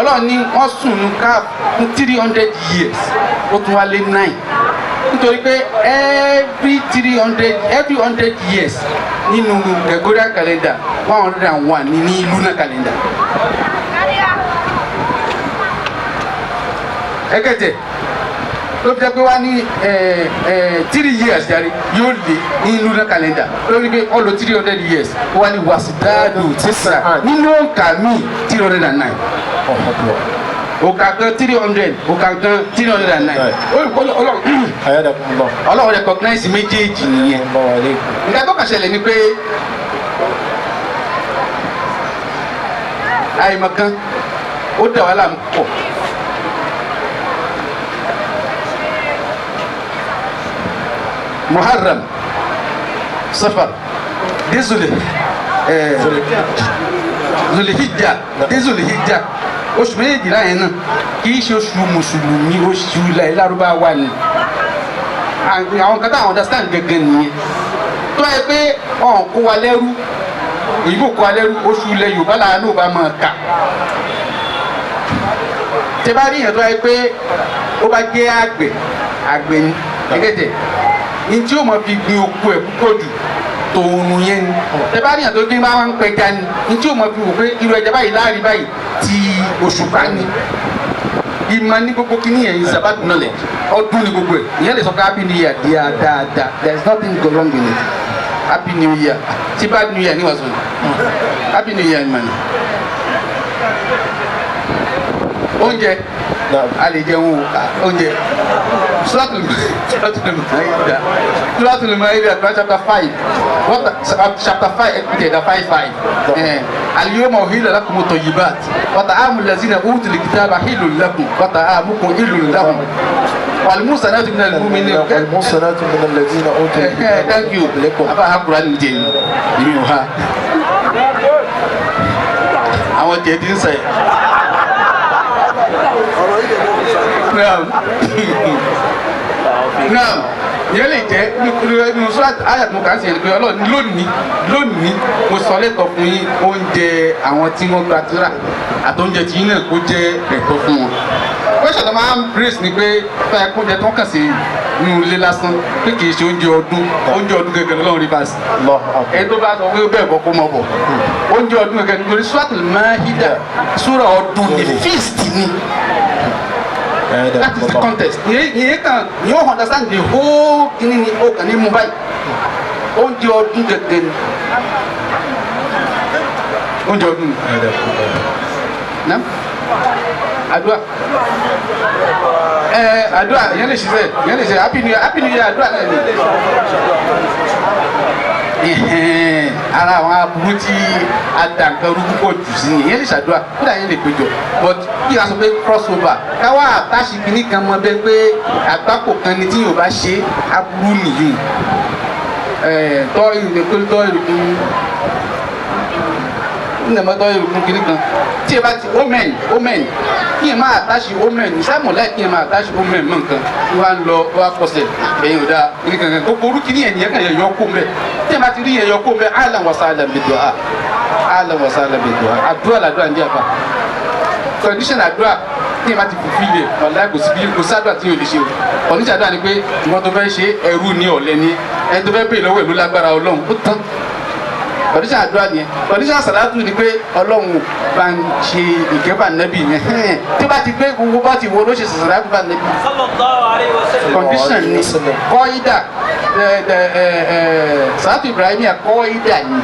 ọlọ́run ní wọ́n sùn ní Kahf fún 300 years ó tún wá lé 9 nítorí pé every 100 years nínú Gregorian calendar 101 ní lunar calendar. ẹgẹjẹ ló fi jẹ́ pé wá ní 3 years jàre yóò lé ní lunar calendar lórí pé ó lò 300 years ó wá ní wàsídàádù tísà nínú òǹkà míì 309 òǹkà kan 300 òǹkà kan 309 ọlọ́run recognize méjèèjì nìyẹn nǹkan tó kàn ṣẹlẹ̀ ni pé àìmọ̀kan ó dà wá láàmú pọ̀. Muharram, Safar, Zulhijja, Zulhijja, oṣù méjìlá yẹn náà kì í ṣe oṣù mùsùlùmí oṣù ilẹ̀ Lárúbáwá ni àwọn kan táwọn understand gẹ́gẹ́ nìyẹn tó yẹ pé ọ̀hún kó wa lẹ́rú òyìnbó kó wa lẹ́rú oṣù ilẹ̀ Yorùbá làwọn náà bá máa kà tẹ bá rí yẹn tó yẹ pé ó bá jẹ́ àgbẹ̀ ni gẹ́gẹ́ ntí o ma fi gbin oko ẹ púpọ̀ jù tòun yẹn ni ẹ bá níyàn tó gbé máa ń pẹja ni ntí o ma fi wò pé irú ẹja báyìí láàrin báyìí ti òṣùpá ni ìmọ̀ ní gbogbo kìíní yẹn is about knowledge ọdún ní gbogbo ẹ̀ ìyẹn lè sọ pé Happy New Year dáadáa there is nothing go wrong in it Happy New Year tí bad New Year ní wàásù Happy New Year ni mà ní. oúnjẹ a lè jẹun oúnjẹ Suratul Ma'idah chapter 5 chapter 5 اليوم أحل لكم الطيبات وطعام الذين أوتوا الكتاب حل لكم وطعامكم حل لهم والمحصنات من المؤمنين والمحصنات من الذين أوتوا الكتاب thank you أبا هقرأ الجن àwọn tiẹ̀ ti ń sẹ̀. náà yẹn lè jẹ́ nínú sọ́ra ayat mo kà ń sèyàn pé ọlọ́run lónìí mo sọ lẹ́tọ̀ fún yín oúnjẹ àwọn tí wọ́n gba tírà àti oúnjẹ tí yín náà kó jẹ́ ẹ̀tọ́ fún wọn. question tó máa ń brace ni pé báyà kó jẹ tó ń kàn sí nínú ilé lásán pé kì í ṣe oúnjẹ ọdún gẹ́gẹ́ lọ́rùn rivers. ẹni tó bá sọ pé bẹ́ẹ̀ bọ́ kó mọ̀ bọ̀ oúnjẹ ọdún gẹ́gẹ́ nítorí Suratul Maida sura ọdún ni feast ni. That is the context. You understand the whole thing in Okan in Mumbai. Oúnjẹ ọdún gẹ́gẹ́ ni. Oúnjẹ ọdún. Na? Àdúrà. Àdúrà yẹn lè ṣiṣẹ́ happy new year àdúrà náà ni. Ara àwọn aburú tí adàǹkanrú púpọ̀ jù sí ni yẹn lè ṣàdúrà kódà yẹn lè péjọ but kí a sọ pé cross over káwá àtàṣì kìíní kan mọ bẹ́ẹ̀ pé àgbákò kan ni tí yóò bá ṣe aburú nìyí tọ́ ìrùkún nnẹ̀mọ́ tọ́ ìrùkún kìíní kan tí ẹ bá ti omen kí ẹ máa àtàṣì omen sáàmù láì kí ẹ máa àtàṣì omen mọ́ nǹkan wọ́n á lọ wọ́n á kọsẹ̀ ẹ̀yìn òdà kìíní kankan gbogbo orúkì ní ẹ̀yìn kan yẹ yọ kó mẹ́ tí ẹ bá ti rí yẹ yọ kó mẹ́ ahlan wa sahlan bid-du'a ahlan wa sahlan bid-du'a àdúrà làdúrà ń jẹ́ àbá condition àdúrà tí ẹ bá ti fulfill ẹ̀ wàlá kò sádùà tí yóò lè ṣe o condition àdúrà ni pé ìwọ́n tó fẹ́ ṣe ẹrú ní ọ̀lẹ́ ní ẹni tó fẹ́ bèèrè lọ́wọ́ ìlú lágbára Ọlọ́run ó tán condition àdúrà nìyẹn condition sàlátù ni pé Ọlọ́run bá ń ṣe ìkẹ́bà nẹ́bì yẹn tí bá ti gbé gbogbo bá ti wo ló ṣe sàlátù bá nẹ́bì condition ni kọ́ídà sàlátù Ibrahimiyya kọ́ídà ni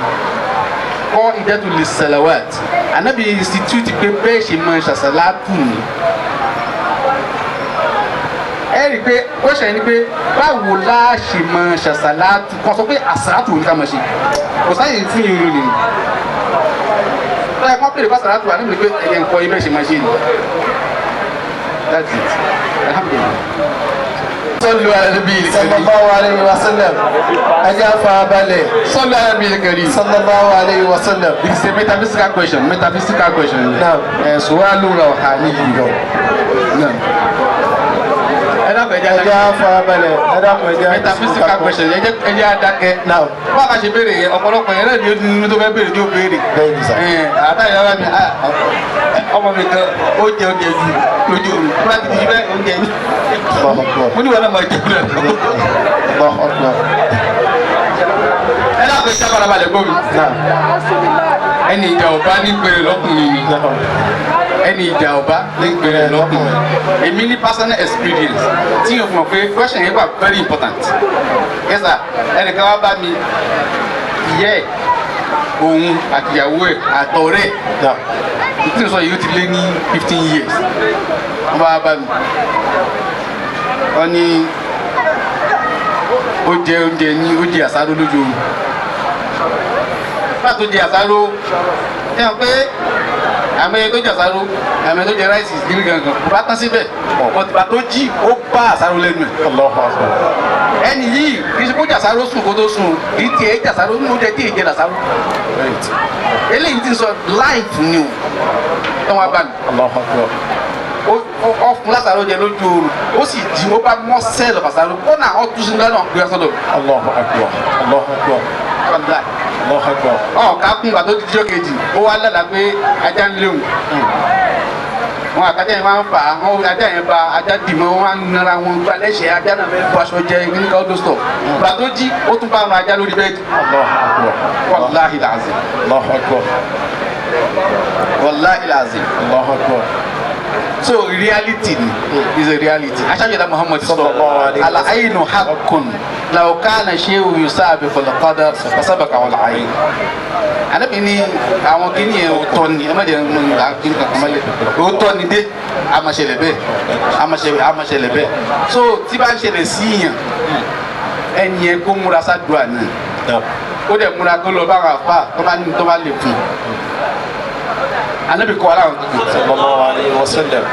kọ́ídàtu lis-salawat Ànábì institute pé bẹ́ẹ̀ ṣe máa ṣàṣàlátù ni ẹ rí i pé ó ṣe ni pé báwo la ṣe máa ṣàṣàlátù kọ́ sọ pé àṣàlátù ò ní ká máa ṣe kò sáyè fún yín lónìí ni báyìí kọ́ pèrè bá ṣàlátù wà níbi pé ẹ̀yẹ nǹkan ibẹ̀ ṣe máa ṣe ni that's it alhamdulillah. Sallu ala nabiyil karim. Sallallahu alayhi wa sallam. Ẹja fa balẹ̀. Sallu ala nabiyil karim. Sallallahu alayhi wa sallam. It is a metaphysical question. Naam. Su'alu ruhani. Naam. Ẹja fa balẹ̀. Metaphysical question. Ẹja dákẹ́. Naam. Báwo la ṣe béèrè yẹn ọ̀pọ̀lọpọ̀ yẹn náà ni tó fẹ́ béèrè tí ó béèrè. Bẹ́ẹ̀ni sà. Àtàyè ọ̀rọ̀ mi ọmọ mi kan ó jẹ oúnjẹ ju lójú omi. Kúrò àti ìdíjú bẹ́ẹ̀ oúnjẹ yìí. Mo ní wọn náà máa jẹ kúrò àti ìdíjú. Ẹ dákun iṣẹ́ farabalẹ̀ gbọ́ mi. Ẹni ìjà ọba ní pèrè lọ́kùnrin ni. Ẹni ìjà ọba ní pèrè lọ́kùnrin. Èmi ní personal experience tí yóò fún ọ pé question yẹn wà very important. Yes sir, ẹnìkan wá bá mi ìyẹ́ ẹ̀ òun àtìyàwó ẹ̀ àtọ̀rẹ́ tí n sọ yìí ó ti lé ní 15 years. Wọ́n bá bá mi. Wọ́n ní ó jẹ oúnjẹ ní ó jẹ àsáró lójú oorun. Bá tó jẹ àsáró ẹ hàn pé àmọ́ ẹni tó jẹ àsáró àmọ́ ẹni tó jẹ ráìsì kiri gangan kò bá tán síbẹ̀ ọ̀tìgbà tó jí ó bá àsáró lẹ́nu ẹ̀. Ẹni yìí kì í ṣe kó jẹ àsáró sùn kó tó sùn kì í tiẹ̀ jẹ àsáró ní oúnjẹ tí èyí jẹ àsáró. Eléyìí ti sọ life ni o tán wá bá mi. Ọkùnrin látàrí oúnjẹ lójú oorun ó sì jí ó bá mọ́ sẹ́ẹ̀lì ọ̀fàsáró ó náà ọ́ tún sí lọ́nà gbé ọsọ́dọ̀. Ọ̀ ká kún gbà tó ti jọ́ kejì ó wá lálàá pé ajá ń léwu. Wọn àkájá yẹn máa ń fà á wọn ajá yẹn ba ajá dì mọ́ wọn á nara wọn gba lẹ́sẹ̀ ajá náà fẹ́ bọ́ aṣọ jẹ ní ká ó dó sọ̀. Gbà tó jí ó tún bá àwọn ajá lórí bẹ́ẹ̀dì. Wallahi lazim. Wallahi lazim. So reality is a reality. Aṣáájú Muhammad sallallahu alaihi wasallam. Al-aynu haqqun law kana shay'un yusabiqu al-qadar fasabaqa al-ayn. Ànábì ní àwọn kìíní yẹn òótọ́ ni ẹ má jẹ́ kí n kankan má lè òótọ́ ni dé àmàṣẹlẹ̀ bẹ́ẹ̀. So tí bá ń ṣẹlẹ̀ sí yàn ẹni yẹn kó múra sádùá náà ó dẹ̀ múra kó lọ bá wà fà tó bá lè fún Ànábì kọ́ aláwọ̀ tuntun sallallahu alayhi wa sallam.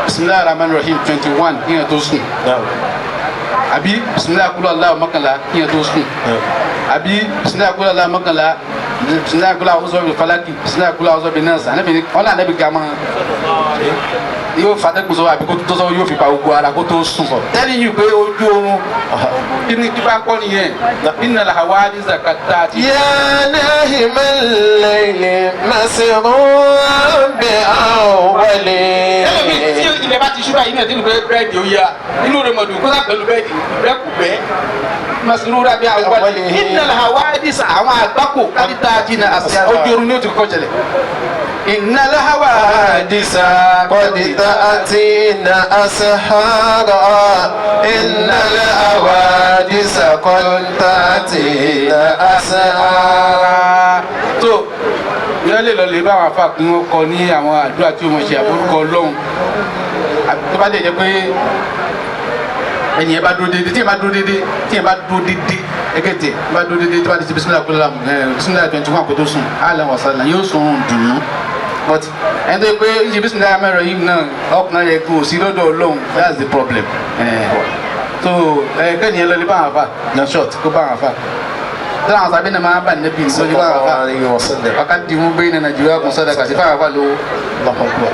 Bismillahir Rahmanir Rahim 21 kí yẹn tó sùn àbí Bismillah kúlọ̀ aláwọ̀ mọ́kànlá kí yẹn tó sùn àbí Bismillah kúlọ̀ aláwọ̀ mọ́kànlá bisimilayi kula awusu bi falaki bisimilayi kula awusu bi nasa ale bi ọlọ ale bi gama yóò fa tẹkun sọ àbí kó tó sọ yóò fi pa gbogbo ara kó tó sùn sọ tẹ́lẹ̀ yìí pé ojú oorun kí ni kí bá kọ́ nìyẹn inna al-hawadisa kat-ta'ti. يا ناهم الليل مسرور بأولي. tí ilẹ̀ bá ti ṣúra yìí náà tí bẹ́ẹ̀dì ó yá inú rẹ̀ mọ̀dún kó sá pẹ̀lú bẹ́ẹ̀dì bẹ́ẹ̀ kù bẹ́ẹ̀ masrura bí awwali inna al-hawadisa àwọn àgbákò kat-ta'ti na àṣà ojú oorun ní o ti kọ́ jẹlẹ̀. إن الحوادث قد تأتينا أسحارا إن الحوادث قد تأتينا أسحارا. tó yọ lè lọ lè bá àwọn afa kún ó kọ ní àwọn àdúrà tí mo ṣe àforúkọ Ọlọ́run tó bá lè jẹ pé ẹnìyẹn bá dúró déédéé tí yẹn bá dúró déédéé tí yẹn bá dúró déédéé ẹgẹtẹ bá dúró déédéé tí wọ́n ti ṣe bisimilayi kúlẹ̀ bisimilayi 21 kó tó sùn àlẹ́ wọ̀sán náà yóò sùn dùnú but ẹni tó yẹ pé iye bisimilayi amẹ́rọ yìí náà ọkùnrin yẹ kó o sí lọ́dọ̀ Ọlọ́run that's the problem so kẹ́niyẹn lọ lè bá àwọn afa na short kó bá àwọn afa tẹ́lẹ̀ àwọn sábẹ́ náà máa bá nẹ́bí lójú bá àwọn afa ọkà dìmú bẹ́ẹ̀ ní Nàìjíríà kún sọ́dọ̀ kàtí fáwọn afa lówó lọ́kọ̀ọ́kọ́.